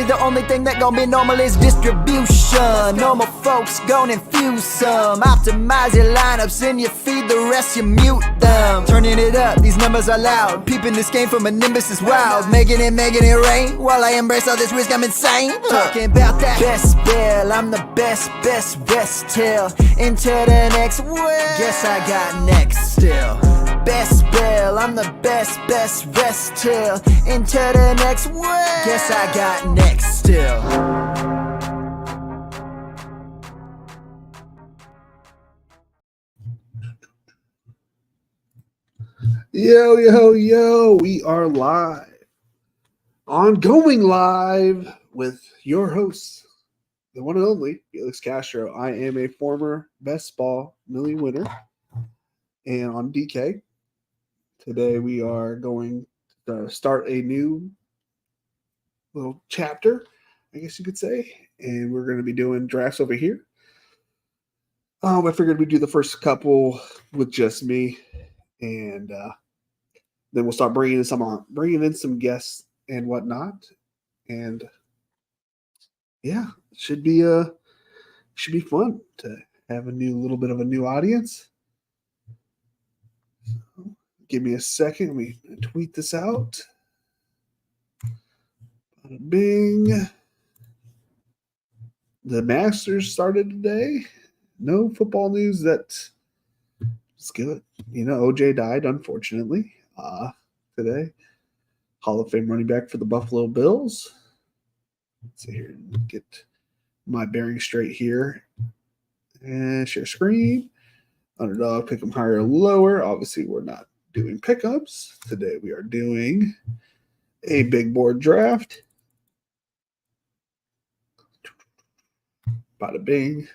the only thing that gon' be normal is distribution. Normal folks gon' infuse some. Optimize your lineups and you feed the rest, you mute them. Turning it up, these numbers are loud. Peeping this game from a nimbus is wild. Making it rain. While I embrace all this risk, I'm insane. Talking about that best bell, I'm the best till into the next world. Guess I got next still. Best bell, I'm the best till into the next world. Guess I got next still. Yo, we are live. Ongoing live with your hosts, the one and only Felix Castro. I am a former Bestball Millie winner and on DK. Today we are going to start a new little chapter, I guess you could say, and we're going to be doing drafts over here. I figured we'd do the first couple with just me, and then we'll start bringing in some guests and whatnot, and yeah, it should be fun to have a little bit of a new audience. So, give me a second. Let me tweet this out. Bada bing. The Masters started today. No football news. That's good. OJ died, unfortunately, today. Hall of Fame running back for the Buffalo Bills. Let's see here. Get my bearing straight here. And share screen. Underdog, pick them higher or lower. Obviously, we're not doing pickups. Today, we are doing a big board draft. Bada bing.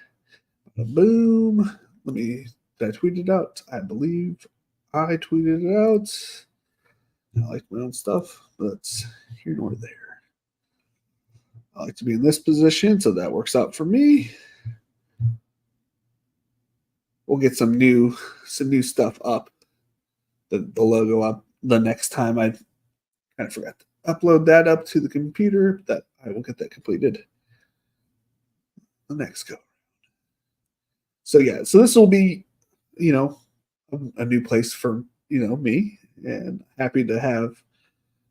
Bada boom. Did I tweet it out? I believe I tweeted it out. I like my own stuff, but it's here nor there. I like to be in this position, so that works out for me. We'll get some new stuff up, the logo up the next time. I kind of forgot to upload that up to the computer. That I will get that completed the next go. So this will be, a new place for me. And happy to have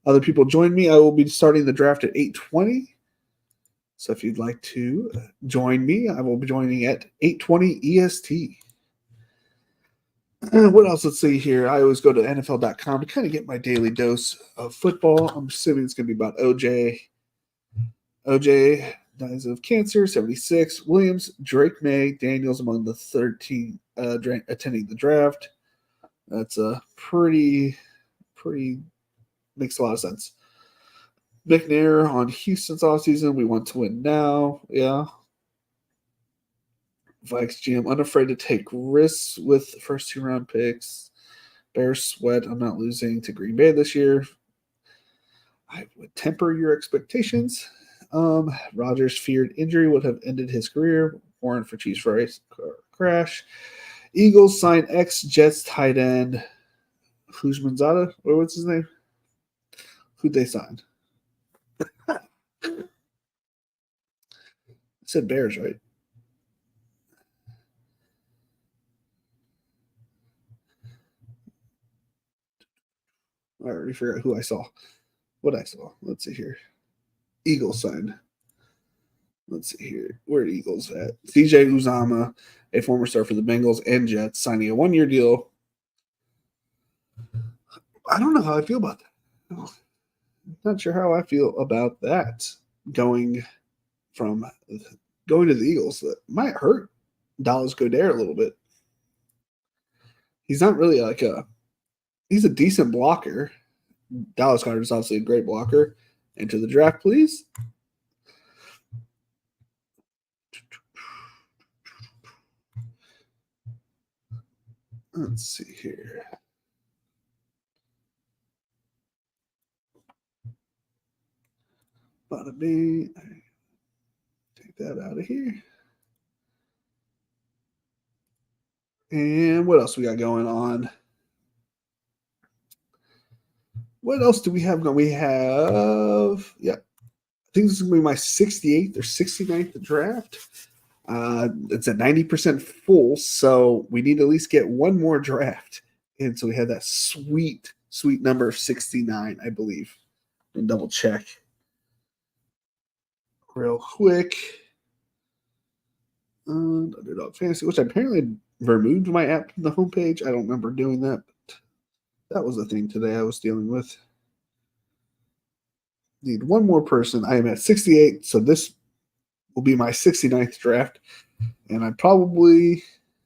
other people join me. I will be starting the draft at 8:20. So if you'd like to join me, I will be joining at 8:20 EST. What else? Let's see here. I always go to NFL.com to kind of get my daily dose of football. I'm assuming it's going to be about OJ. OJ dies of cancer, 76. Williams, Drake May, Daniels among the 13 attending the draft. That's a pretty makes a lot of sense. McNair on Houston's offseason. We want to win now. Yeah. Vikes GM, unafraid to take risks with the first 2 round picks. Bears sweat. I'm not losing to Green Bay this year. I would temper your expectations. Rodgers' feared injury would have ended his career. Warrant for Chiefs race crash. Eagles sign ex-Jets tight end Huzmanzada. What's his name? Who'd they sign? It said Bears, right? I already forgot who I saw. What I saw. Let's see here. Eagles signed. Let's see here. Where are the Eagles at? CJ Uzama, a former star for the Bengals and Jets, signing a 1-year deal. I don't know how I feel about that. Not sure how I feel about that. Going to the Eagles, that might hurt Dallas Goedert a little bit. He's not really he's a decent blocker. Dallas Goedert is obviously a great blocker. Enter the draft, please. Let's see here. Bada bing. Take that out of here. And what else we got going on? What else do we have going? We have, think this is going to be my 68th or 69th draft. It's at 90% full, so we need to at least get one more draft. And so we had that sweet, sweet number of 69, I believe. And double check real quick. Underdog Fantasy, which I apparently removed my app from the homepage. I don't remember doing that, but that was the thing today I was dealing with. Need one more person. I am at 68, so this will be my 69th draft. And I probably,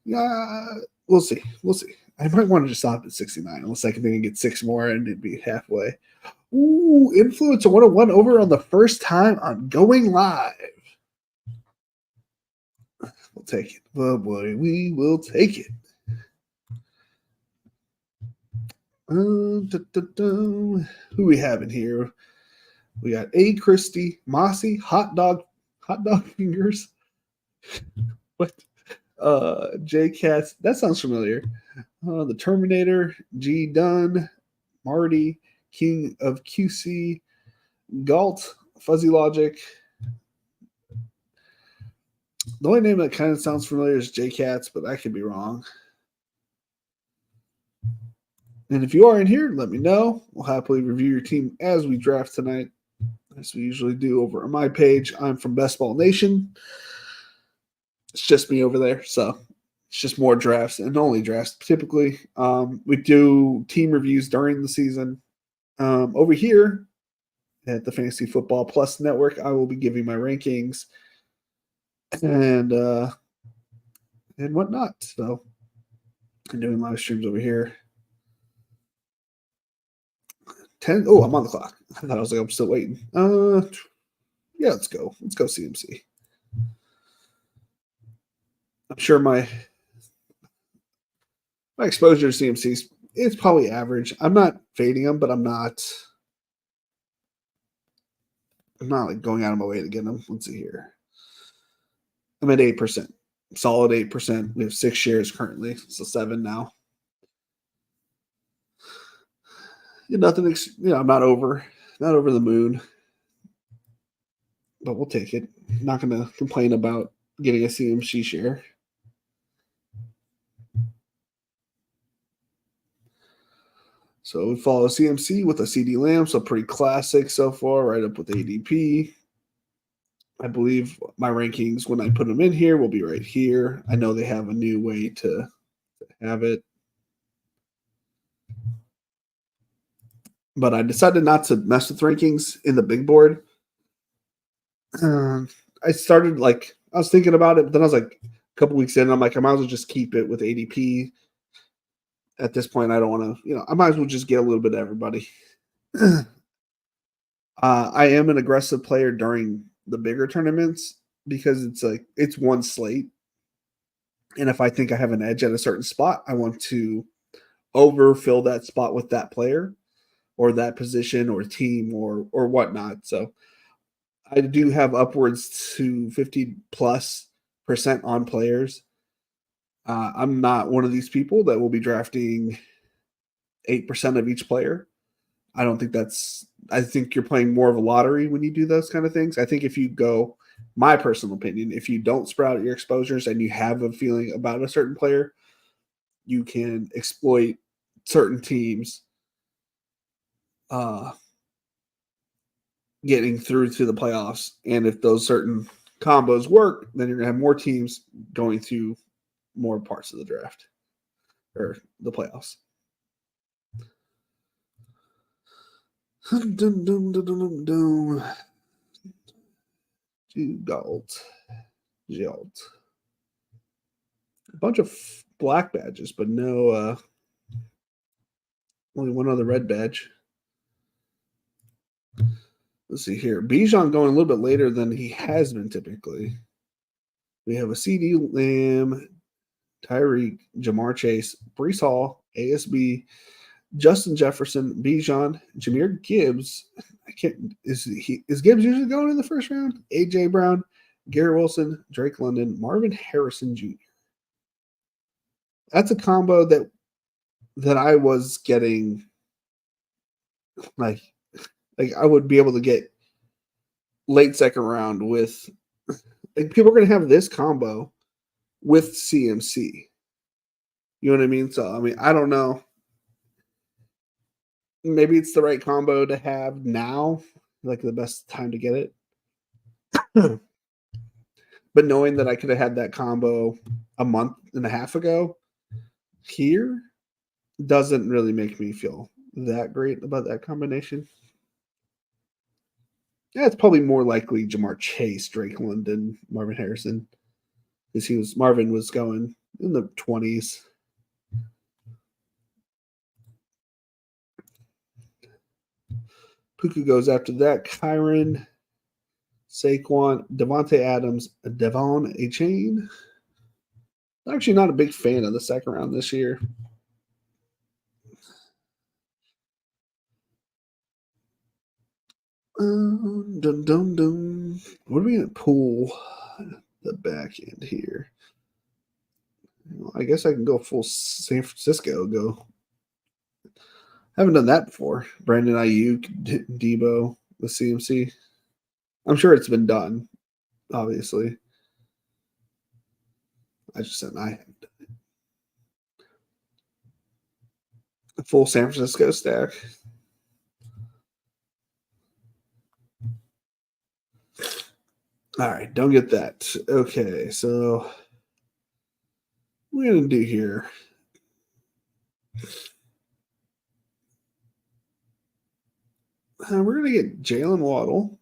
we'll see. We'll see. I might want to just stop at 69 unless I can get 6 more and it'd be halfway. Ooh, Influencer 101 over on the first time on Going Live. We'll take it. Oh boy, we will take it. Who we have in here? We got A. Christie, Mossy, Hot Dog Fingers. What? J. Cats. That sounds familiar. The Terminator, G. Dunn, Marty, King of QC, Galt, Fuzzy Logic. The only name that kind of sounds familiar is J. Cats, but I could be wrong. And if you are in here, let me know. We'll happily review your team as we draft tonight, as we usually do over on my page. I'm from Bestball Nation. It's just me over there, so it's just more drafts and only drafts typically. We do team reviews during the season. Over here at the Fantasy Football Plus Network, I will be giving my rankings and whatnot. So I'm doing live streams over here. Oh, I'm on the clock. I thought I was like, I'm still waiting. Yeah, let's go. Let's go CMC. I'm sure my exposure to CMCs, it's probably average. I'm not fading them, but I'm not like going out of my way to get them. Let's see here. I'm at 8%. Solid 8%. We have 6 shares currently, so 7 now. Nothing, I'm not over the moon, but we'll take it. Not going to complain about getting a CMC share. So we follow CMC with a CD Lamb, so pretty classic so far, right up with ADP. I believe my rankings, when I put them in here, will be right here. I know they have a new way to have it. But I decided not to mess with rankings in the big board. I started I was thinking about it, but then I was like a couple weeks in, I'm like, I might as well just keep it with ADP. At this point, I don't want to, I might as well just get a little bit of everybody. I am an aggressive player during the bigger tournaments because it's one slate. And if I think I have an edge at a certain spot, I want to overfill that spot with that player or that position or team or whatnot. So I do have upwards to 50+% on players. I'm not one of these people that will be drafting 8% of each player. I don't think I think you're playing more of a lottery when you do those kind of things. I think if you go, my personal opinion, if you don't spread out your exposures and you have a feeling about a certain player, you can exploit certain teams getting through to the playoffs. And if those certain combos work, then you're going to have more teams going through more parts of the draft or the playoffs. Galt. A bunch of black badges, but no only one other red badge. Let's see here. Bijan going a little bit later than he has been typically. We have a CD Lamb, Tyreek, Jamar Chase, Breece Hall, ASB, Justin Jefferson, Bijan, Jahmyr Gibbs. Is Gibbs usually going in the first round? AJ Brown, Garrett Wilson, Drake London, Marvin Harrison Jr. That's a combo that I was getting like I would be able to get late second round with, like, people are going to have this combo with CMC. You know what I mean? So, I mean, I don't know. Maybe it's the right combo to have now, like the best time to get it. But knowing that I could have had that combo a month and a half ago here doesn't really make me feel that great about that combination. Yeah, it's probably more likely Jamar Chase, Drake London, Marvin Harrison, because Marvin was going in the 20s. Puka goes after that. Kyron, Saquon, Devontae Adams, Devon Achane. Actually, not a big fan of the second round this year. Dun, dun, dun. What are we going to pull the back end here? Well, I guess I can go full San Francisco. Haven't done that before. Brandon Ayuk, Debo with CMC. I'm sure it's been done, obviously. I just said I haven't done it. A full San Francisco stack. All right, don't get that. Okay, so what we're going to do here. We're going to get Jalen Waddle.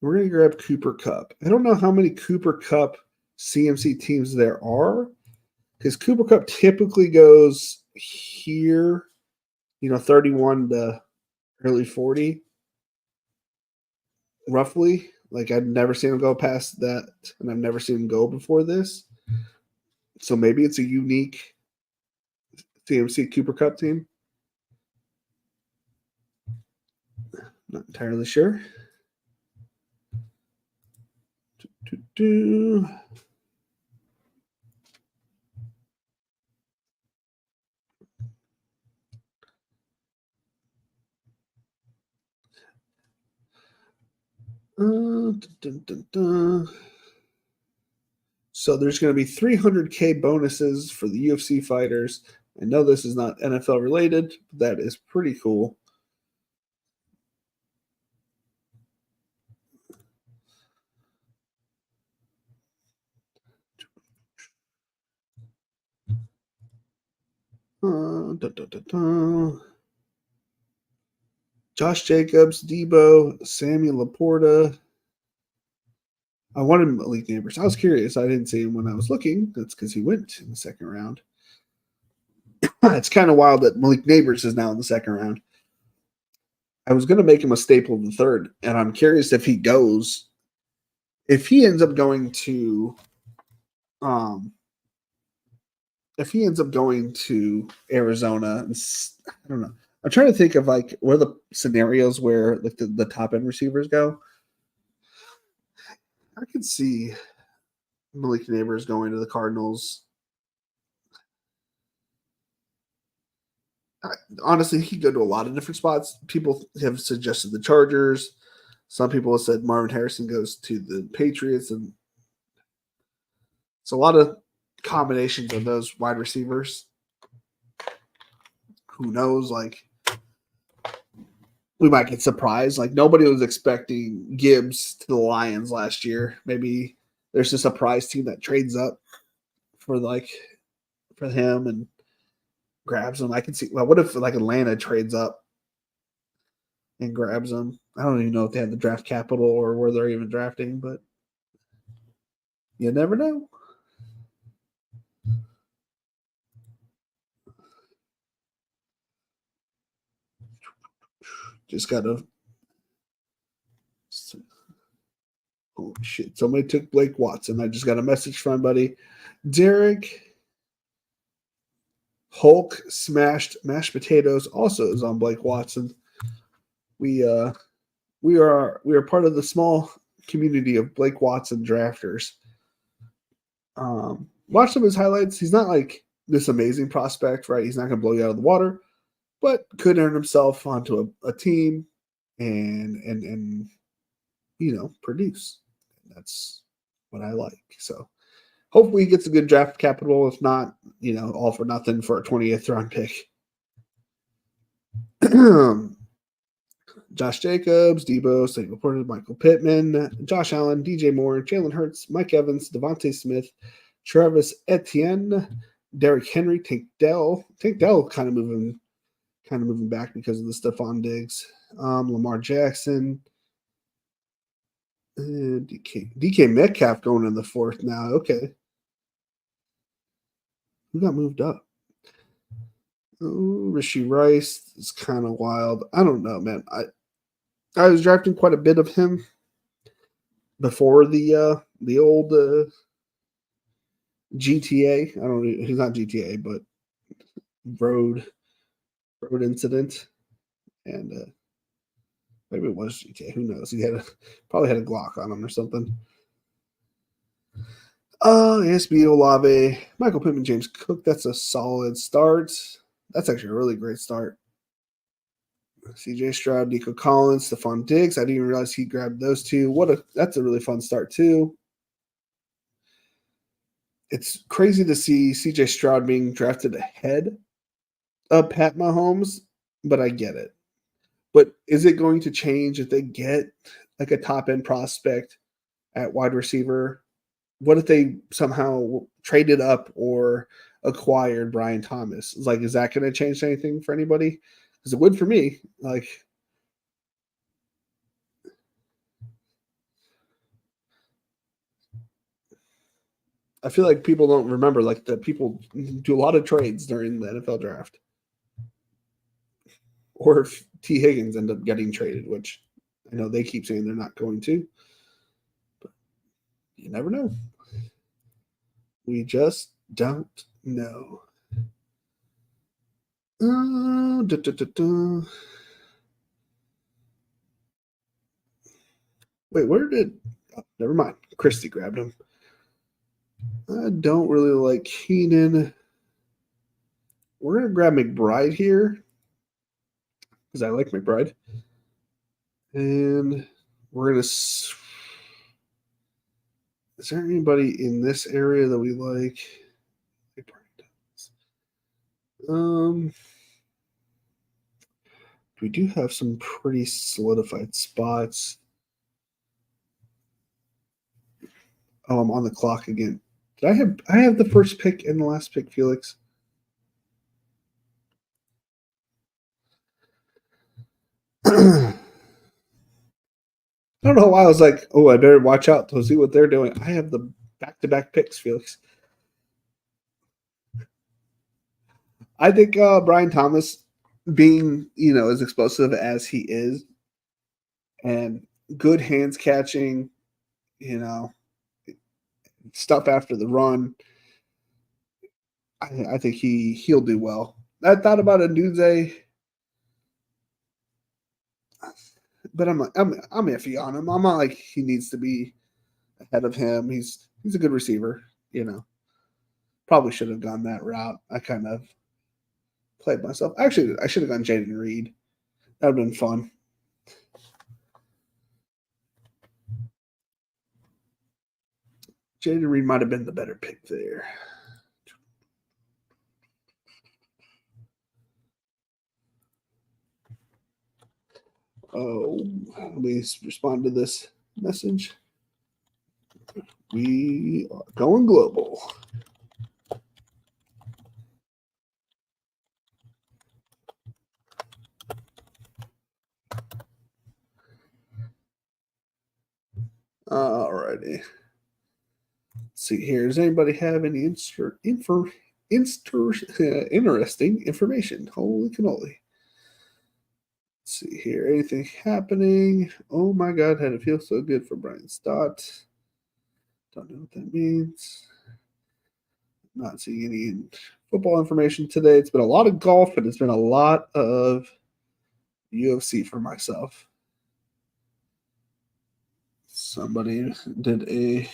We're going to grab Cooper Kupp. I don't know how many Cooper Kupp CMC teams there are, because Cooper Kupp typically goes here, 31 to early 40, roughly. Like, I've never seen him go past that, and I've never seen him go before this. So maybe it's a unique CMC Cooper Kupp team. Not entirely sure. So there's going to be 300K bonuses for the UFC fighters. I know this is not NFL related, but that is pretty cool. Josh Jacobs, Debo, Samuel Laporta. I wanted Malik Neighbors. I was curious. I didn't see him when I was looking. That's because he went in the second round. It's kind of wild that Malik Neighbors is now in the second round. I was going to make him a staple of the third, and I'm curious if he goes. If he ends up going to Arizona, I don't know. I'm trying to think of like what are the scenarios where like the top end receivers go. I could see Malik Neighbors going to the Cardinals. Honestly, he could go to a lot of different spots. People have suggested the Chargers. Some people have said Marvin Harrison goes to the Patriots, and it's a lot of combinations of those wide receivers. Who knows? Like, we might get surprised. Like, nobody was expecting Gibbs to the Lions last year. Maybe there's a surprise team that trades up for him and grabs him. I can see. Well, what if like Atlanta trades up and grabs him? I don't even know if they have the draft capital or where they're even drafting, but you never know. Just gotta. Oh shit! Somebody took Blake Watson. I just got a message from my buddy Derek. Hulk smashed mashed potatoes also is on Blake Watson. We are part of the small community of Blake Watson drafters. Watch some of his highlights. He's not like this amazing prospect, right? He's not going to blow you out of the water, but could earn himself onto a team and produce. That's what I like. So hopefully he gets a good draft capital. If not, all for nothing for a 20th round pick. Josh Jacobs, Debo, St. Laporta, Michael Pittman, Josh Allen, DJ Moore, Jalen Hurts, Mike Evans, Devontae Smith, Travis Etienne, Derrick Henry, Tank Dell. Tank Dell kind of moving back because of the Stephon Diggs. Lamar Jackson, DK Metcalf going in the 4th now. Okay. Who got moved up? Oh, Rishi Rice is kind of wild. I don't know, man. I was drafting quite a bit of him before the old GTA. I don't know. He's not GTA, but road incident. And maybe it was GTA. Who knows? He probably had a Glock on him or something. ASB Olave, Michael Pittman, James Cook. That's a solid start. That's actually a really great start. CJ Stroud, Nico Collins, Stephon Diggs. I didn't even realize he grabbed those two. That's a really fun start too. It's crazy to see CJ Stroud being drafted ahead of Pat Mahomes, but I get it. But is it going to change if they get like a top end prospect at wide receiver? What if they somehow traded up or acquired Brian Thomas? Is that going to change anything for anybody? Because it would for me. I feel like people don't remember that people do a lot of trades during the NFL draft. Or if T. Higgins end up getting traded, which I know they keep saying they're not going to. But you never know. We just don't know. Wait, where did... Oh, never mind. Christie grabbed him. I don't really like Keenan. We're going to grab McBride here because I like McBride. And we're going to... Is there anybody in this area that we like? We do have some pretty solidified spots. Oh, I'm on the clock again. Did I have the first pick and the last pick, Felix? I don't know why I was like, oh, I better watch out to see what they're doing. I have the back-to-back picks, Felix. I think Brian Thomas, being as explosive as he is, and good hands catching, stuff after the run, I think he'll do well. I thought about Nduze, but I'm iffy on him. I'm not like he needs to be ahead of him. He's a good receiver, Probably should have gone that route. I kind of played myself. Actually, I should have gone Jaden Reed. That would have been fun. Jaden Reed might have been the better pick there. Oh, let me respond to this message. We are going global. Alrighty. Let's see here. Does anybody have any interesting information? Holy cannoli. Let's see here. Anything happening? Oh my God, had it feel so good for Brian Stott. Don't know what that means. Not seeing any football information today. It's been a lot of golf, and it's been a lot of UFC for myself. Somebody did a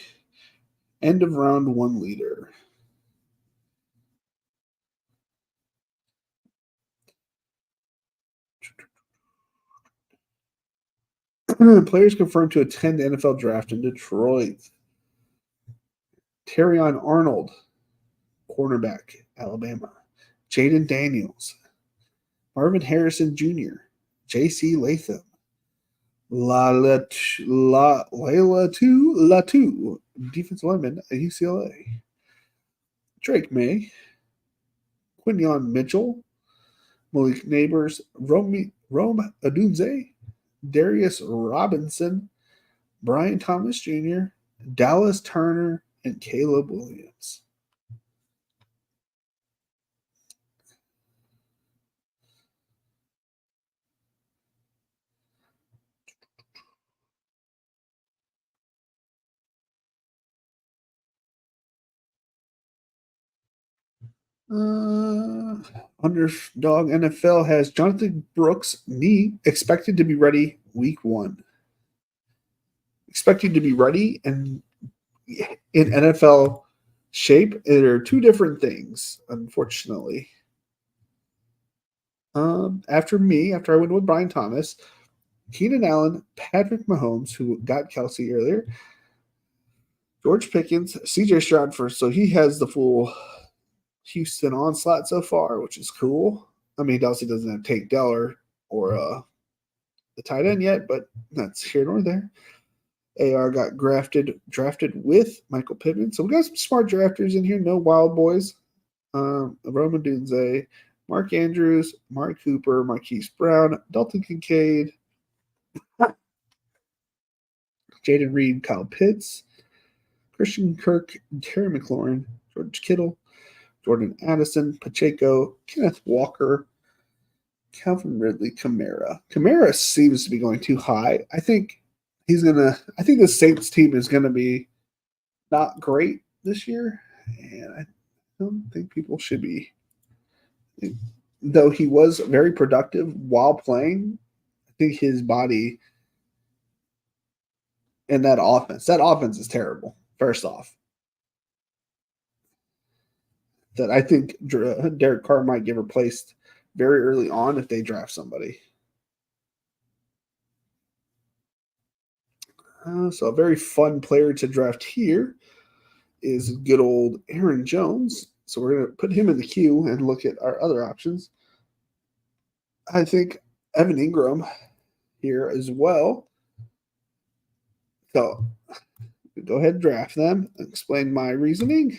end of round 1 leader. Players confirmed to attend the NFL draft in Detroit. Terrion Arnold, cornerback, Alabama. Jaden Daniels. Marvin Harrison Jr. J.C. Latham. Layla Latu, defensive lineman at UCLA. Drake May. Quinion Mitchell. Malik Neighbors. Rome Adunze. Darius Robinson. Brian Thomas Jr., Dallas Turner, and Caleb Williams. Underdog NFL has Jonathan Brooks' knee expected to be ready week 1. Expected to be ready and in NFL shape. There are two different things, unfortunately. After I went with Brian Thomas, Keenan Allen, Patrick Mahomes, who got Kelsey earlier, George Pickens, CJ Stroud first, so he has the full Houston onslaught so far, which is cool. I mean, Delsey doesn't have Tank Dell or the tight end yet, but that's here nor there. AR got drafted with Michael Pittman. So we got some smart drafters in here, no wild boys. Roman Dunze, Mark Andrews, Mark Cooper, Marquise Brown, Dalton Kincaid, Jaden Reed, Kyle Pitts, Christian Kirk, Terry McLaurin, George Kittle, Jordan Addison, Pacheco, Kenneth Walker, Calvin Ridley, Kamara. Kamara seems to be going too high. I think the Saints team is gonna be not great this year, and I don't think people should be. Though he was very productive while playing, I think his body and that offense is terrible. First off, that I think Derek Carr might get replaced very early on if they draft somebody. So a very fun player to draft here is good old Aaron Jones. So we're going to put him in the queue and look at our other options. I think Evan Ingram here as well. So go ahead and draft them. Explain my reasoning.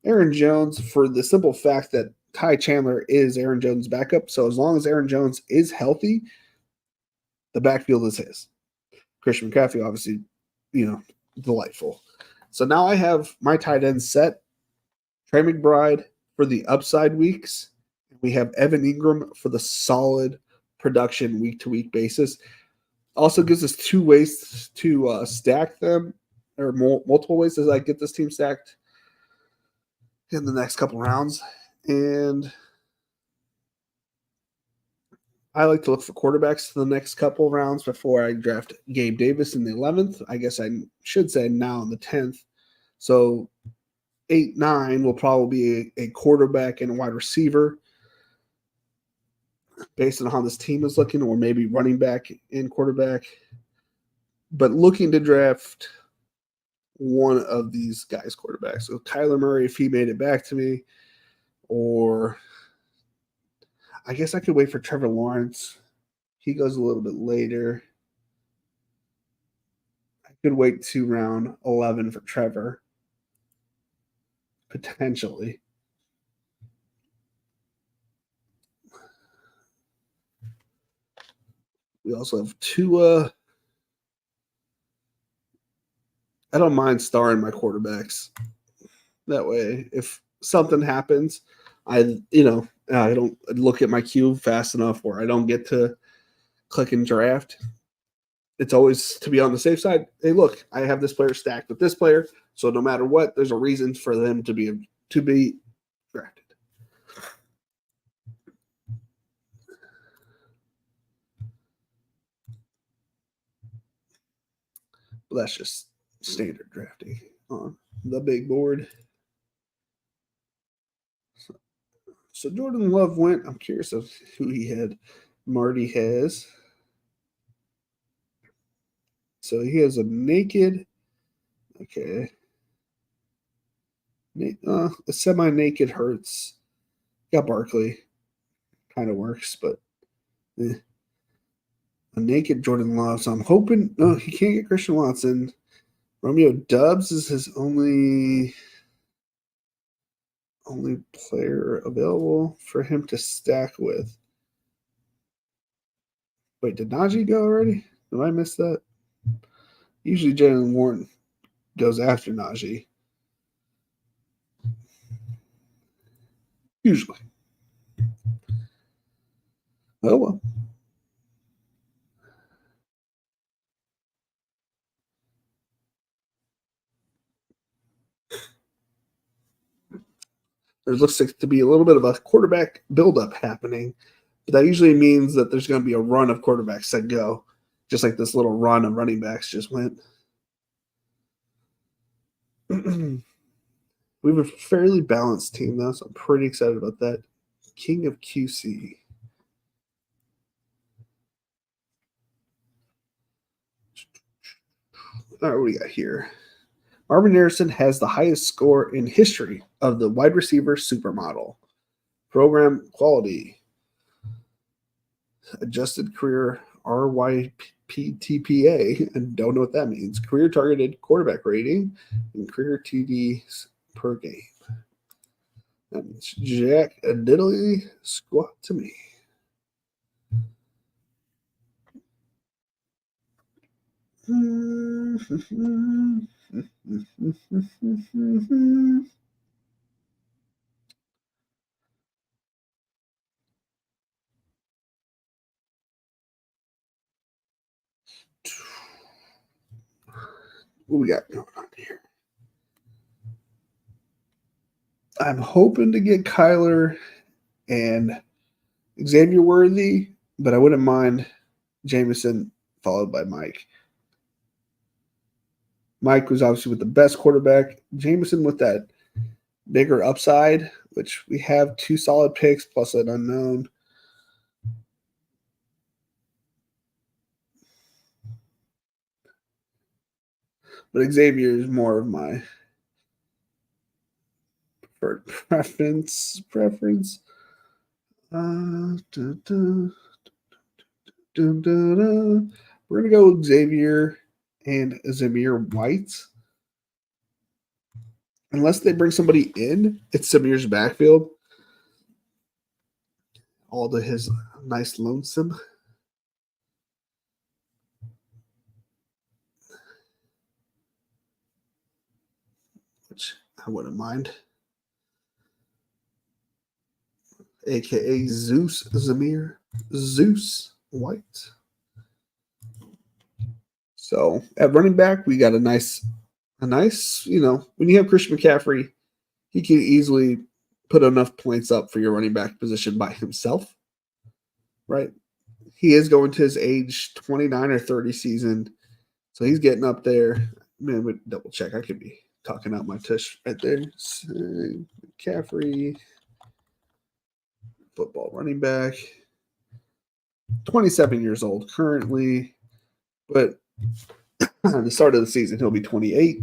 Aaron Jones, for the simple fact that Ty Chandler is Aaron Jones' backup. So as long as Aaron Jones is healthy, the backfield is his. Christian McCaffrey, obviously, delightful. So now I have my tight end set. Trey McBride for the upside weeks. We have Evan Ingram for the solid production week-to-week basis. Also gives us 2 ways to stack them, or multiple ways as I get this team stacked in the next couple rounds. And I like to look for quarterbacks for the next couple rounds before I draft Gabe Davis in the 11th. I guess I should say now in the 10th. So 8, 9 will probably be a quarterback and a wide receiver based on how this team is looking, or maybe running back and quarterback. But looking to draft one of these guys' quarterbacks. So Kyler Murray, if he made it back to me, or I guess I could wait for Trevor Lawrence. He goes a little bit later. I could wait to round 11 for Trevor, potentially. We also have Tua. I don't mind starring my quarterbacks. That way, if something happens, I don't look at my queue fast enough, or I don't get to click and draft. It's always to be on the safe side. Hey, look, I have this player stacked with this player, so no matter what, there's a reason for them to be drafted. But that's just standard drafting on the big board. So Jordan Love went. I'm curious of who he had. Marty has. So he has a naked, okay, a semi-naked Hurts. Got Barkley, kind of works, but a naked Jordan Love. So I'm hoping, no, he can't get Christian Watson. Romeo Dubs is his only player available for him to stack with. Wait, did Najee go already? Did I miss that? Usually Jalen Warren goes after Najee. Usually. Oh well. There looks like to be a little bit of a quarterback buildup happening. But that usually means that there's going to be a run of quarterbacks that go, just like this little run of running backs just went. We have a fairly balanced team, though, so I'm pretty excited about that. King of QC. All right, what do we got here? Marvin Harrison has the highest score in history of the wide receiver supermodel. Program quality. Adjusted career RYPTPA, and don't know what that means. Career targeted quarterback rating and career TDs per game. That means jack a diddly squat to me. What we got going on here? I'm hoping to get Kyler and Xavier Worthy, but I wouldn't mind Jameson followed by Mike. Mike was obviously with the best quarterback. Jameson with that bigger upside, which we have 2 solid picks plus an unknown. But Xavier is more of my preference. We're going to go with Xavier and Zamir White. Unless they bring somebody in, it's Samir's backfield. All to his nice lonesome. Which I wouldn't mind. AKA Zeus Zamir. Zeus White. So at running back, we got a nice, when you have Christian McCaffrey, he can easily put enough points up for your running back position by himself, right? He is going to his age 29 or 30 season, so he's getting up there. Man, but double check. I could be talking out my tush right there. McCaffrey, football running back, 27 years old currently, but at the start of the season, he'll be 28.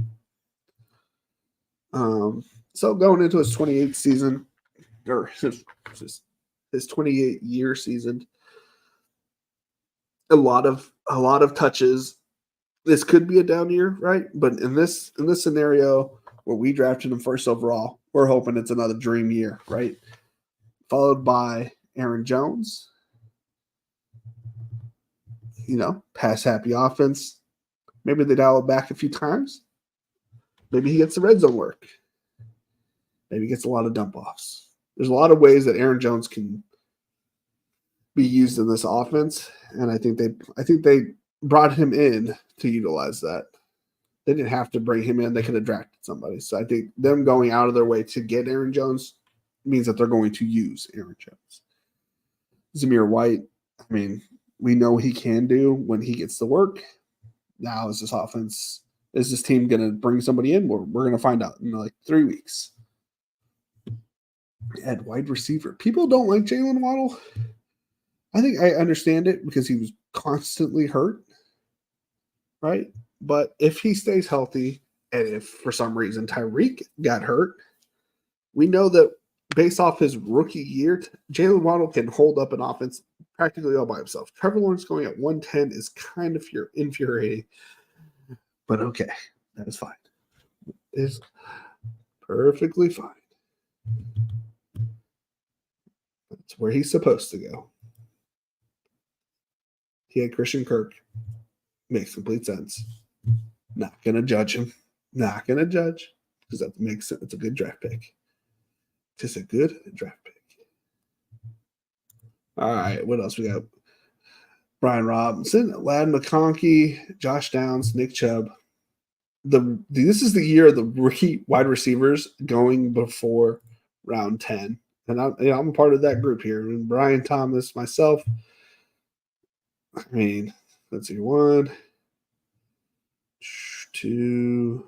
So going into his 28th season, or his 28-year season, a lot of touches. This could be a down year, right? But in this scenario where we drafted him first overall, we're hoping it's another dream year, right? Followed by Aaron Jones. Pass happy offense. Maybe they dial it back a few times. Maybe he gets the red zone work. Maybe he gets a lot of dump offs. There's a lot of ways that Aaron Jones can be used in this offense, and I think they brought him in to utilize that. They didn't have to bring him in; they could have drafted somebody. So I think them going out of their way to get Aaron Jones means that they're going to use Aaron Jones. Zamir White, I mean, we know what he can do when he gets to work. Now is this team going to bring somebody in? We're going to find out in like 3 weeks. At wide receiver, people don't like Jalen Waddle. I think I understand it because he was constantly hurt. right? But if he stays healthy, and if for some reason Tyreek got hurt, we know that based off his rookie year, Jalen Waddle can hold up an offense practically all by himself. Trevor Lawrence going at 110 is kind of infuriating, but okay, that is fine. It's perfectly fine. That's where he's supposed to go. He had Christian Kirk. Makes complete sense. Not going to judge him. Not going to judge because that makes sense. It's a good draft pick. Just a good draft pick. All right, what else we got? Brian Robinson, Lad McConkey, Josh Downs, Nick Chubb. This is the year of the rookie wide receivers going before round 10. And I'm a part of that group here. And Brian Thomas, myself. I mean, let's see. 1, 2,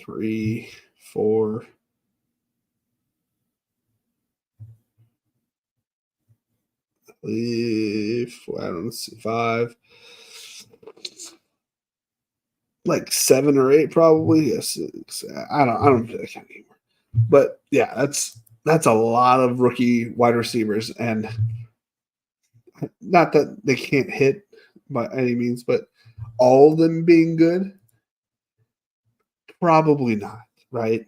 3, 4. I don't see 5. Like 7 or 8, probably. Yes, I can't anymore. But yeah, that's a lot of rookie wide receivers, and not that they can't hit by any means, but all of them being good, probably not, right?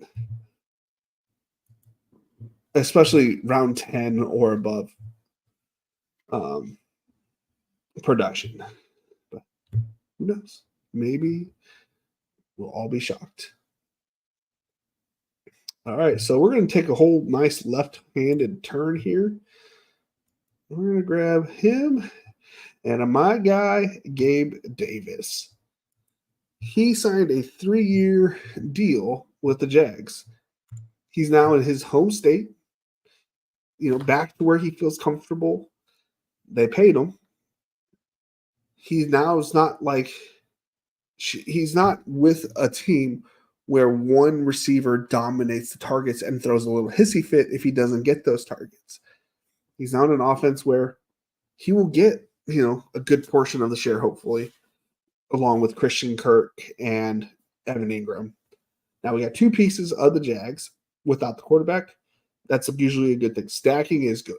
Especially round 10 or above production. But who knows? Maybe we'll all be shocked. All right, so we're going to take a whole nice left-handed turn here. We're going to grab him and my guy, Gabe Davis. He signed a 3-year deal with the Jags. He's now in his home state, back to where he feels comfortable. They paid him. He now is not like he's not with a team where one receiver dominates the targets and throws a little hissy fit if he doesn't get those targets. He's now in an offense where he will get, a good portion of the share, hopefully, along with Christian Kirk and Evan Ingram. Now we got 2 pieces of the Jags without the quarterback. That's usually a good thing. Stacking is good.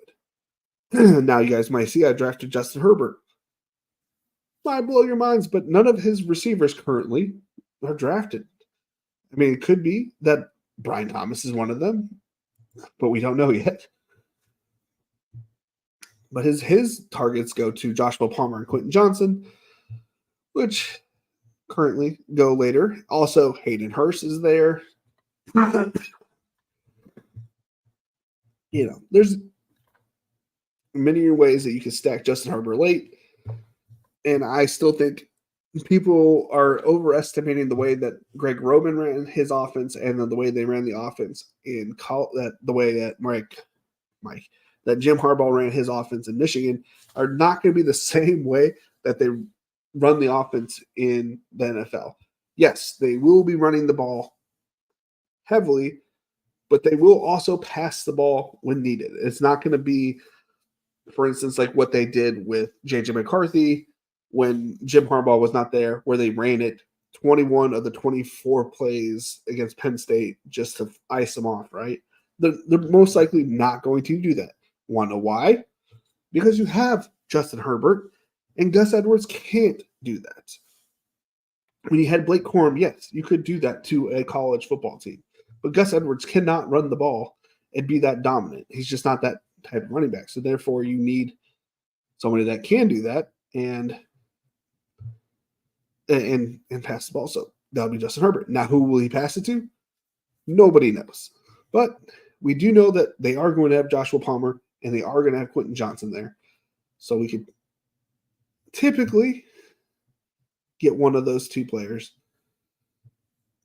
Now you guys might see I drafted Justin Herbert. Might blow your minds, but none of his receivers currently are drafted. I mean, it could be that Brian Thomas is one of them, but we don't know yet. But his targets go to Joshua Palmer and Quentin Johnson, which currently go later. Also, Hayden Hurst is there. There's many ways that you can stack Justin Herbert late. And I still think people are overestimating the way that Greg Roman ran his offense and then the way they ran the offense the way that that Jim Harbaugh ran his offense in Michigan are not going to be the same way that they run the offense in the NFL. Yes, they will be running the ball heavily, but they will also pass the ball when needed. It's not going to be, for instance, like what they did with J.J. McCarthy when Jim Harbaugh was not there, where they ran it 21 of the 24 plays against Penn State just to ice them off, right? They're most likely not going to do that. Want to know why? Because you have Justin Herbert, and Gus Edwards can't do that. When you had Blake Corum, yes, you could do that to a college football team. But Gus Edwards cannot run the ball and be that dominant. He's just not that type of running back. So therefore, you need somebody that can do that and pass the ball. So that'll be Justin Herbert. Now, who will he pass it to? Nobody knows. But we do know that they are going to have Joshua Palmer and they are going to have Quentin Johnson there. So we could typically get one of those 2 players.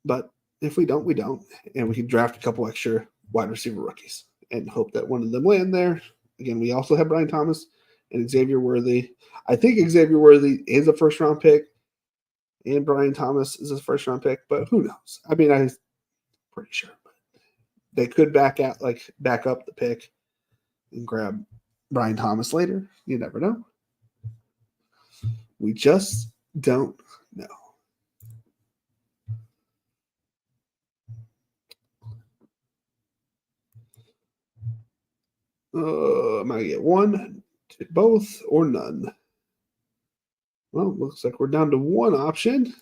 But if we don't, we don't. And we can draft a couple extra wide receiver rookies and hope that one of them land there. Again, we also have Brian Thomas and Xavier Worthy. I think Xavier Worthy is a first-round pick and Brian Thomas is a first-round pick, but who knows? I mean, I'm pretty sure. But they could back up the pick and grab Brian Thomas later. You never know. We just don't know. Am I going to get one, both, or none? Well, looks like we're down to one option,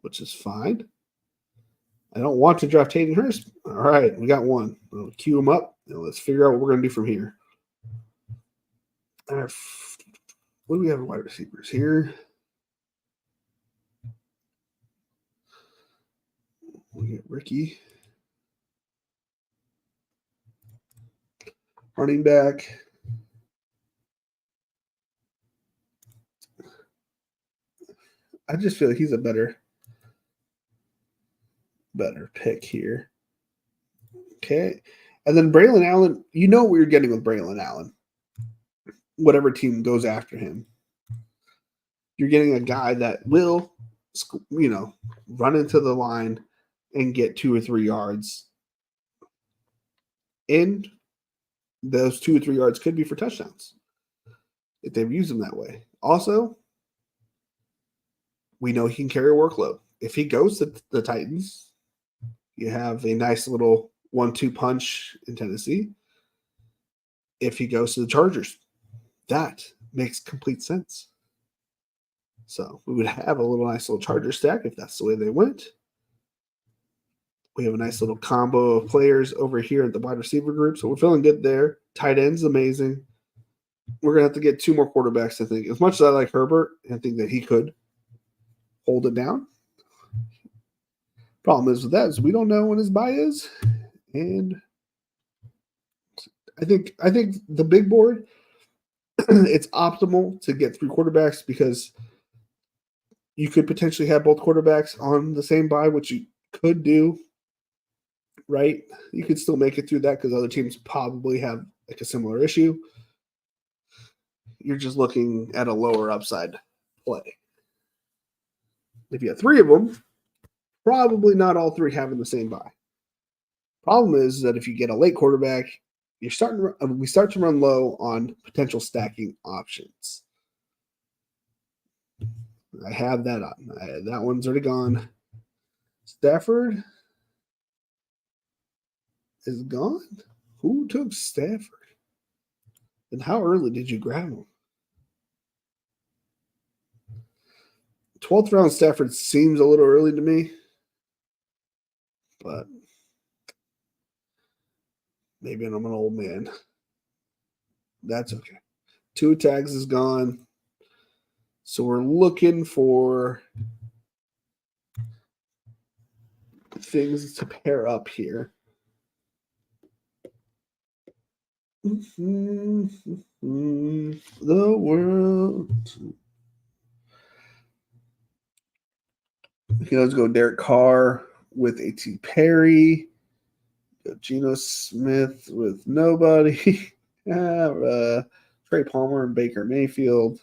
which is fine. I don't want to draft Hayden Hurst. All right, we got one. We'll queue him up, and let's figure out what we're going to do from here. What do we have in wide receivers here? We get Ricky. Running back. I just feel like he's a better pick here. Okay. And then Braylon Allen, you know what you're getting with Braylon Allen. Whatever team goes after him. You're getting a guy that will, run into the line and get 2 or 3 yards. And those 2 or 3 yards could be for touchdowns if they've used them that way. Also, we know he can carry a workload. If he goes to the Titans, you have a nice little 1-2 punch in Tennessee. If he goes to the Chargers, that makes complete sense. So we would have a nice little Charger stack if that's the way they went. We have a nice little combo of players over here at the wide receiver group, so we're feeling good there. Tight end's amazing. We're going to have to get 2 more quarterbacks, I think. As much as I like Herbert, I think that he could hold it down. Problem is with that is we don't know when his bye is. And I think the big board, it's optimal to get 3 quarterbacks because you could potentially have both quarterbacks on the same bye, which you could do, right? You could still make it through that because other teams probably have like a similar issue. You're just looking at a lower upside play. If you have 3 of them, probably not all 3 having the same bye. Problem is that if you get a late quarterback, we start to run low on potential stacking options. I have that on. That one's already gone. Stafford is gone. Who took Stafford? And how early did you grab him? 12th round Stafford seems a little early to me, but maybe I'm an old man. That's okay. 2 tags is gone. So we're looking for things to pair up here. The world. Let's go Derek Carr with A.T. Perry. Geno Smith with nobody. Trey Palmer and Baker Mayfield.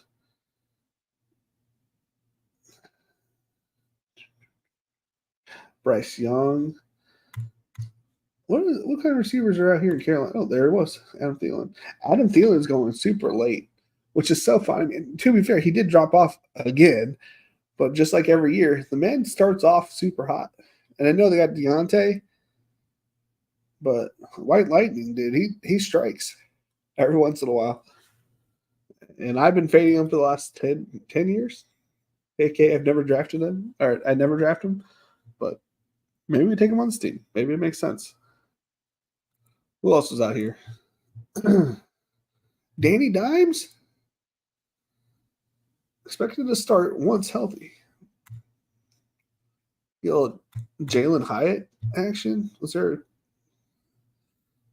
Bryce Young. What kind of receivers are out here in Carolina? Oh, there it was. Adam Thielen. Adam Thielen's going super late, which is so fun. And to be fair, he did drop off again, but just like every year, the man starts off super hot. And I know they got Deontay, but White Lightning, dude, he strikes every once in a while. And I've been fading him for the last 10 years. AK, I've never drafted him, or I never draft him, but maybe we take him on this team. Maybe it makes sense. Who else is out here? Danny Dimes? Expected to start once healthy. Jalen Hyatt action? Was there?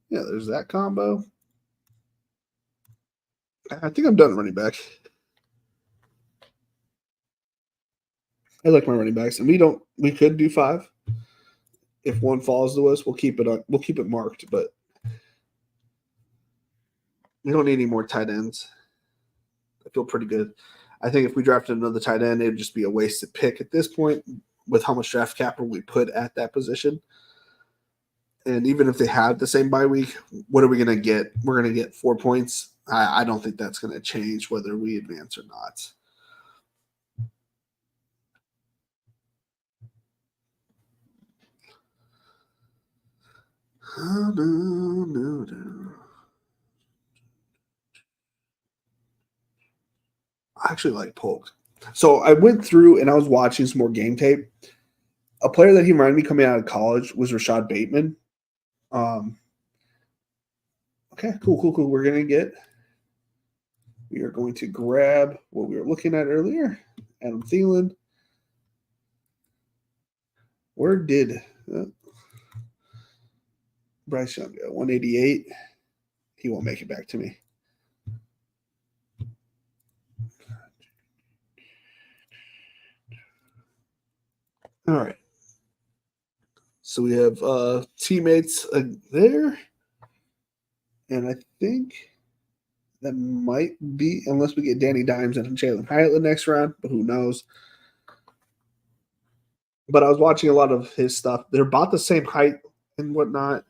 Yeah, there's that combo. I think I'm done running back. I like my running backs, and we could do 5. If one falls to us, we'll keep it marked, but we don't need any more tight ends. I feel pretty good. I think if we drafted another tight end, it would just be a wasted pick at this point with how much draft capital we put at that position. And even if they had the same bye week, what are we going to get? We're going to get 4 points I don't think that's going to change whether we advance or not. I actually like Polk. So I went through and I was watching some more game tape. A player that he reminded me coming out of college was Rashad Bateman. Okay, cool. We are going to grab what we were looking at earlier. Adam Thielen. Where did Bryce Young go? 188. He won't make it back to me. All right. So we have teammates there. And I think that might be, unless we get Danny Dimes and Jalen Hyatt next round, but who knows. But I was watching a lot of his stuff. They're about the same height and whatnot.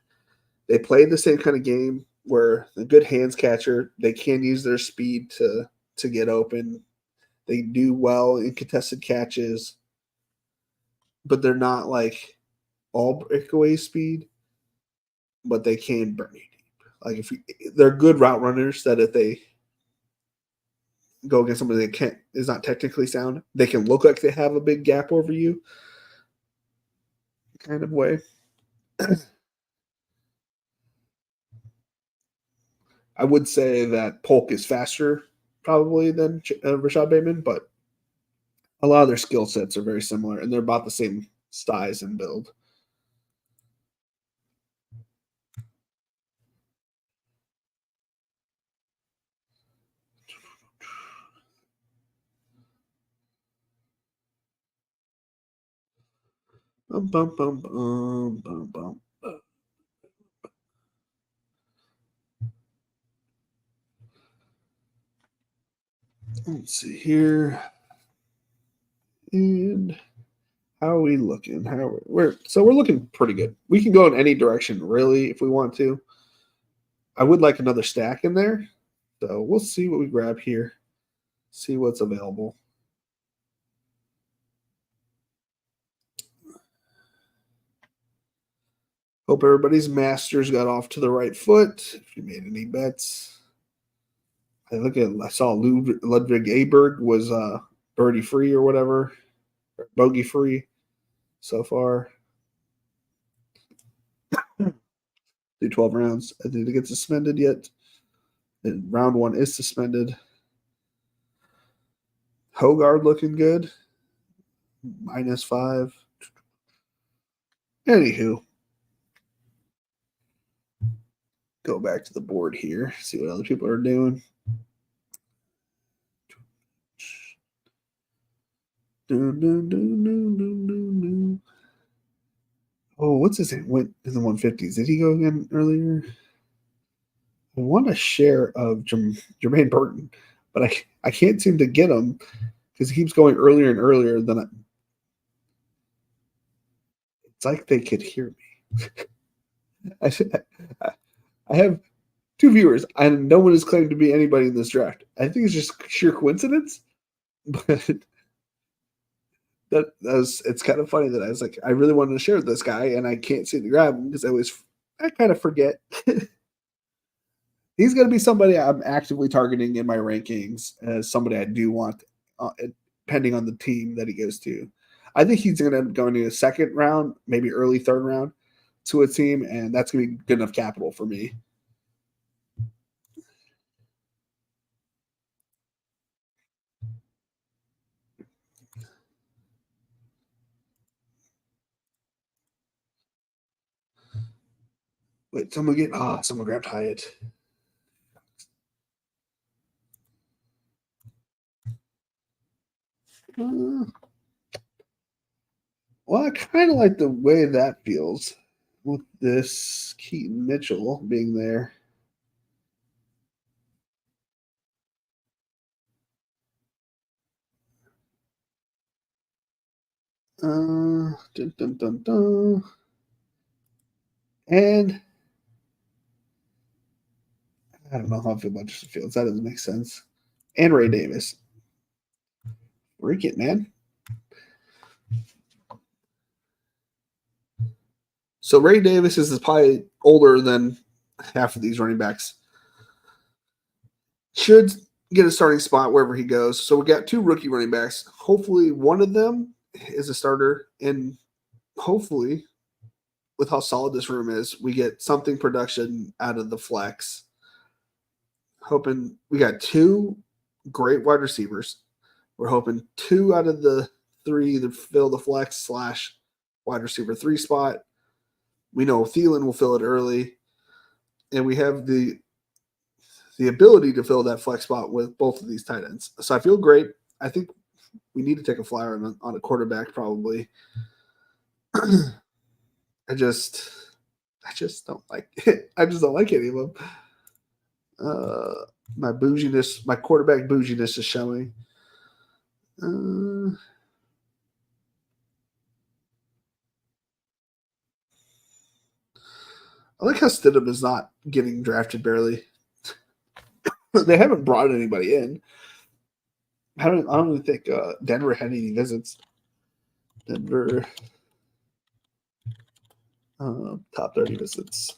They play the same kind of game where the good hands catcher, they can use their speed to get open. They do well in contested catches, but they're not like all breakaway speed, but they can burn you deep. Like they're good route runners that if they go against somebody that is not technically sound, they can look like they have a big gap over you kind of way. I would say that Polk is faster probably than Rashad Bateman, but a lot of their skill sets are very similar, and they're about the same size and build. Bum, bum, bum, bum, bum, bum. Let's see here. And how are we looking? We're looking pretty good. We can go in any direction really if we want to. I would like another stack in there. So we'll see what we grab here. See what's available. Hope everybody's masters got off to the right foot. If you made any bets. I saw Ludwig Aberg was birdie free or whatever, or bogey free so far. Do 12 rounds. I didn't get suspended yet. And round 1 is suspended. Hogard looking good. -5. Anywho, go back to the board here. See what other people are doing. Oh, what's his name? Went in the 150s. Did he go again earlier? I want a share of Jermaine Burton, but I can't seem to get him because he keeps going earlier and earlier than it's like they could hear me. I have 2 viewers, and no one has claimed to be anybody in this draft. I think it's just sheer coincidence, but it's kind of funny that I was like, I really wanted to share with this guy, and I can't seem to grab him because I kind of forget. He's going to be somebody I'm actively targeting in my rankings as somebody I do want, depending on the team that he goes to. I think he's going to end up going to a second round, maybe early third round to a team, and that's going to be good enough capital for me. Wait, someone grabbed Hyatt. Well, I kind of like the way that feels with this Keaton Mitchell being there. Dun, dun, dun, dun. And I don't know how I feel about Justin Fields. That doesn't make sense. And Ray Davis. Freak it, man. So Ray Davis is probably older than half of these running backs. Should get a starting spot wherever he goes. So we got 2 rookie running backs. Hopefully one of them is a starter, and hopefully with how solid this room is, we get something production out of the flex. Hoping we got 2 great wide receivers. We're hoping 2 out of the 3 to fill the flex / wide receiver 3 spot. We know Thielen will fill it early, and we have the ability to fill that flex spot with both of these tight ends. So I feel great. I think we need to take a flyer on a quarterback probably. I just don't like it. I just don't like any of them. My bouginess, my quarterback bouginess is showing. I like how Stidham is not getting drafted barely. They haven't brought anybody in. I don't even think Denver had any visits. Denver top 30 visits.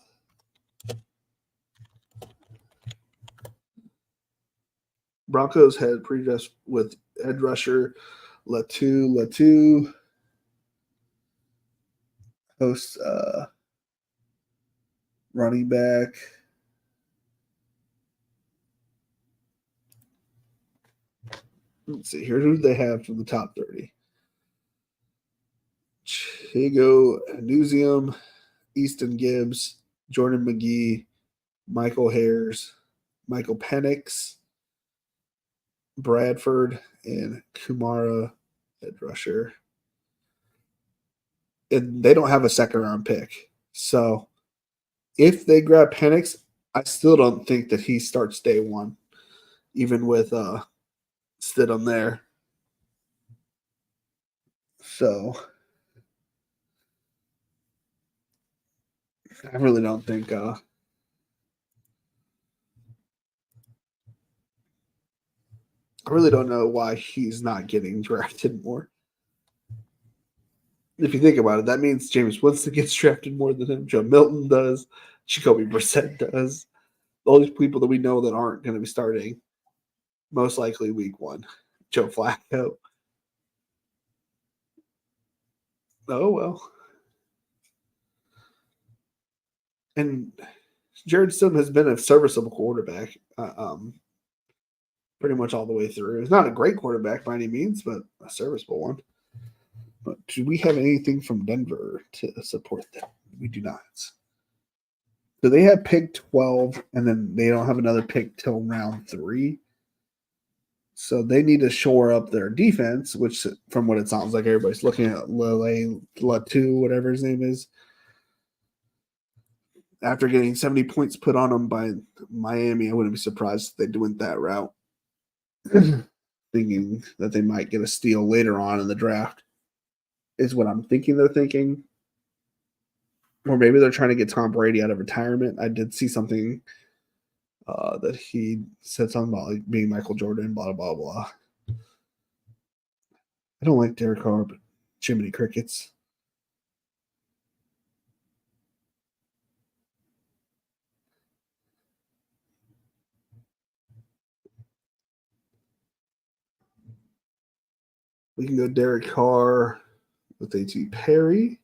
Broncos had pre-dress with edge rusher Latu host running back. Let's see here. Who do they have from the top 30? Chigo Anusium, Easton Gibbs, Jordan McGee, Michael Hayes, Michael Penix, Bradford, and Kumara edge rusher. And they don't have a second round pick. So if they grab Penix, I still don't think that he starts day one, even with Stidham there. So I really don't think I really don't know why he's not getting drafted more. If you think about it, that means James Winston gets drafted more than him. Joe Milton does. Jacoby Brissett does. All these people that we know that aren't going to be starting, most likely week 1. Joe Flacco. Oh, well. And Jared Stidham has been a serviceable quarterback pretty much all the way through. He's not a great quarterback by any means, but a serviceable one. But do we have anything from Denver to support them? We do not. So they have pick 12, and then they don't have another pick till round 3. So they need to shore up their defense, which, from what it sounds like, everybody's looking at Latu, whatever his name is. After getting 70 points put on them by Miami, I wouldn't be surprised if they went that route, thinking that they might get a steal later on in the draft, is what I'm thinking they're thinking. Or maybe they're trying to get Tom Brady out of retirement. I did see something that he said something about like being Michael Jordan, blah, blah, blah. I don't like Derek Carr, but Jiminy Crickets. We can go Derek Carr with A.T. Perry.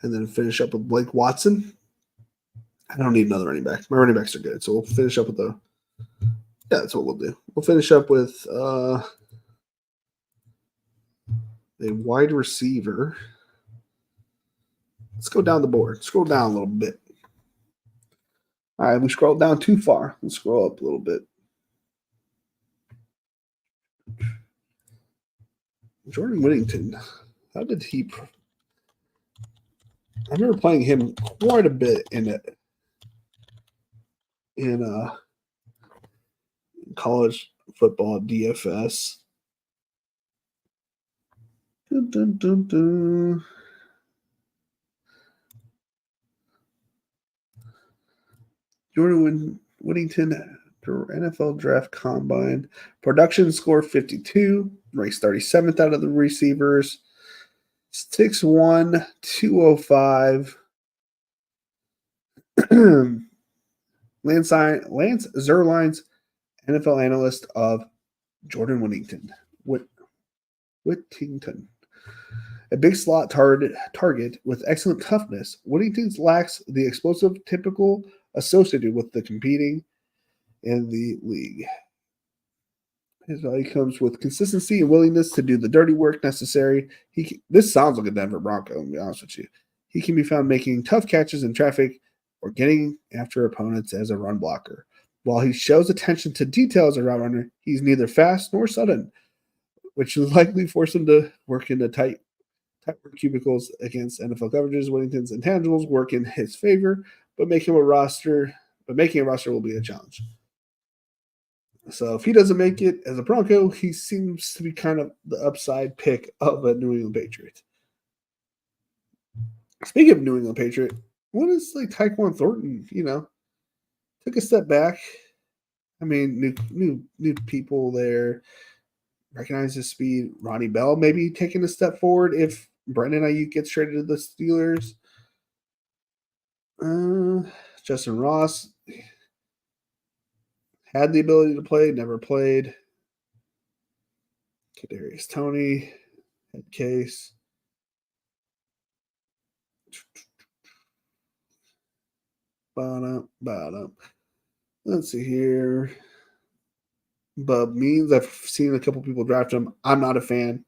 And then finish up with Blake Watson. I don't need another running back. My running backs are good. So we'll finish up with that's what we'll do. We'll finish up with a wide receiver. Let's go down the board. Scroll down a little bit. All right, we scrolled down too far. Let's scroll up a little bit. Jordan Whittington. How did he... I remember playing him quite a bit in college football DFS. Jordan Whittington, NFL Draft Combine. Production score 52. Ranks 37th out of the receivers. 6'1", 205. Lance Zerline's NFL analyst of Jordan Whittington. A big slot target with excellent toughness, Whittington lacks the explosive typical associated with the competing in the league. His value comes with consistency and willingness to do the dirty work necessary. This sounds like a Denver Bronco, to be honest with you. He can be found making tough catches in traffic or getting after opponents as a run blocker. While he shows attention to detail as a route runner, he's neither fast nor sudden, which will likely force him to work in the tight cubicles against NFL coverages. Whittington's intangibles work in his favor, but making a roster will be a challenge. So if he doesn't make it as a Bronco, he seems to be kind of the upside pick of a New England Patriot. Speaking of New England Patriot, what is like Tyquan Thornton? Took a step back. I mean, new people there. Recognize his speed. Ronnie Bell maybe taking a step forward if Brandon Ayuk gets traded to the Steelers. Justin Ross had the ability to play, never played. Kadarius Toney, head case. Bottom. Let's see here. Bub Means, I've seen a couple people draft him. I'm not a fan,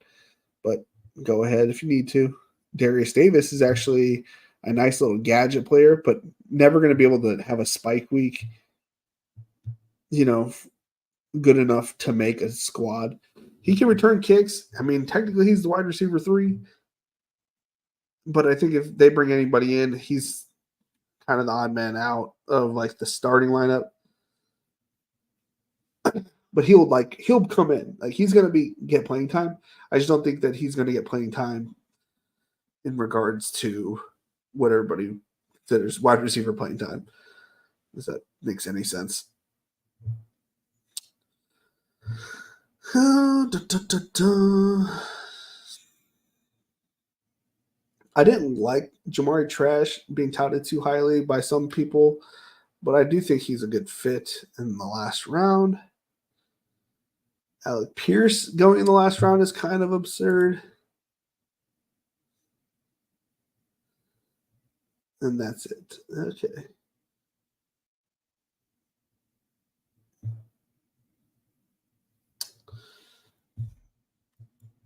but go ahead if you need to. Darius Davis is actually a nice little gadget player, but never going to be able to have a spike week, good enough to make a squad. He can return kicks. I mean, technically he's the wide receiver 3, but I think if they bring anybody in, he's kind of the odd man out of like the starting lineup. But he'll come in. Like he's going to get playing time. I just don't think that he's going to get playing time in regards to what everybody considers wide receiver playing time. If that makes any sense. I didn't like Jamari Trash being touted too highly by some people, but I do think he's a good fit in the last round. Alec Pierce going in the last round is kind of absurd. And that's it. Okay.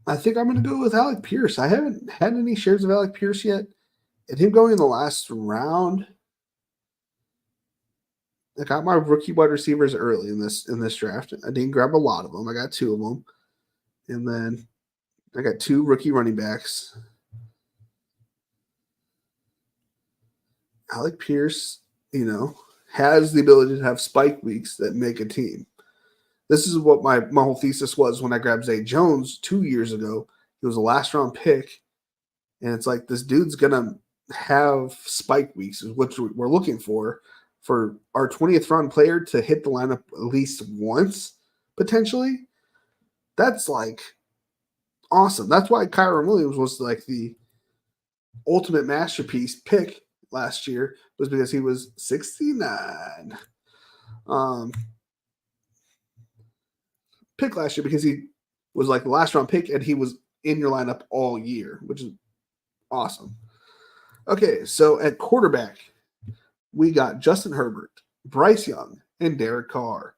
I think I'm going to go with Alec Pierce. I haven't had any shares of Alec Pierce yet. And him going in the last round, I got my rookie wide receivers early in this draft. I didn't grab a lot of them. I got 2 of them. And then I got 2 rookie running backs. Alec Pierce, has the ability to have spike weeks that make a team. This is what my whole thesis was when I grabbed Zay Jones 2 years ago. He was a last round pick. And it's like, this dude's going to have spike weeks, which we're looking for our 20th round player to hit the lineup at least once, potentially. That's like awesome. That's why Kyron Williams was like the ultimate masterpiece pick last year, was because he was 69. Pick last year because he was like the last round pick and he was in your lineup all year, which is awesome. Okay, so at quarterback, we got Justin Herbert, Bryce Young, and Derek Carr.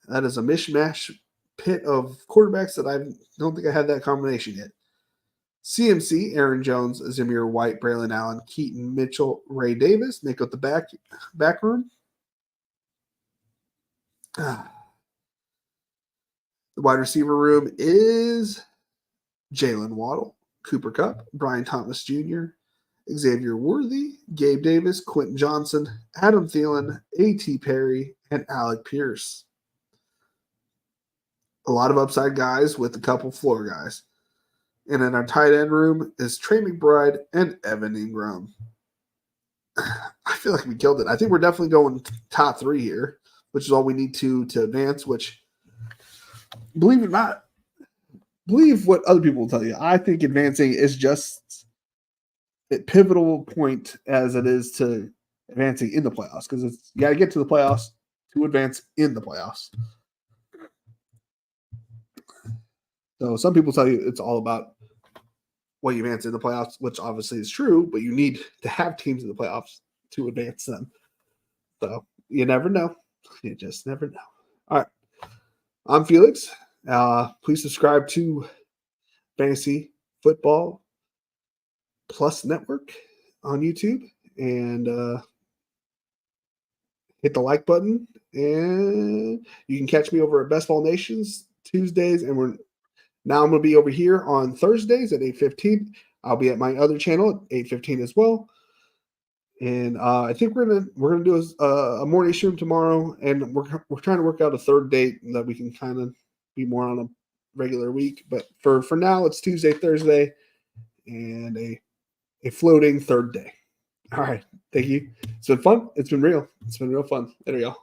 That is a mishmash pit of quarterbacks that I don't think I had that combination yet. CMC, Aaron Jones, Zamir White, Braylon Allen, Keaton Mitchell, Ray Davis make up the back room. The wide receiver room is Jalen Waddle, Cooper Kupp, Brian Thomas Jr., Xavier Worthy, Gabe Davis, Quentin Johnson, Adam Thielen, A.T. Perry, and Alec Pierce. A lot of upside guys with a couple floor guys. And in our tight end room is Trey McBride and Evan Ingram. I feel like we killed it. I think we're definitely going top 3 here, which is all we need to advance, which, believe it or not, believe what other people will tell you. I think advancing is just a pivotal point as it is to advancing in the playoffs, because you got to get to the playoffs to advance in the playoffs. So some people tell you it's all about what you advance in the playoffs, which obviously is true, but you need to have teams in the playoffs to advance them. So you never know. You just never know. All right. I'm Felix. Please subscribe to Fantasy Football Plus Network on YouTube and hit the like button. And you can catch me over at Bestball Nations Tuesdays, and I'm going to be over here on Thursdays at 8:15. I'll be at my other channel at 8:15 as well. And I think we're gonna do a morning stream tomorrow, and we're trying to work out a third date that we can kind of be more on a regular week. But for now, it's Tuesday, Thursday, and a floating third day. All right, thank you. It's been fun. It's been real. It's been real fun. There we go.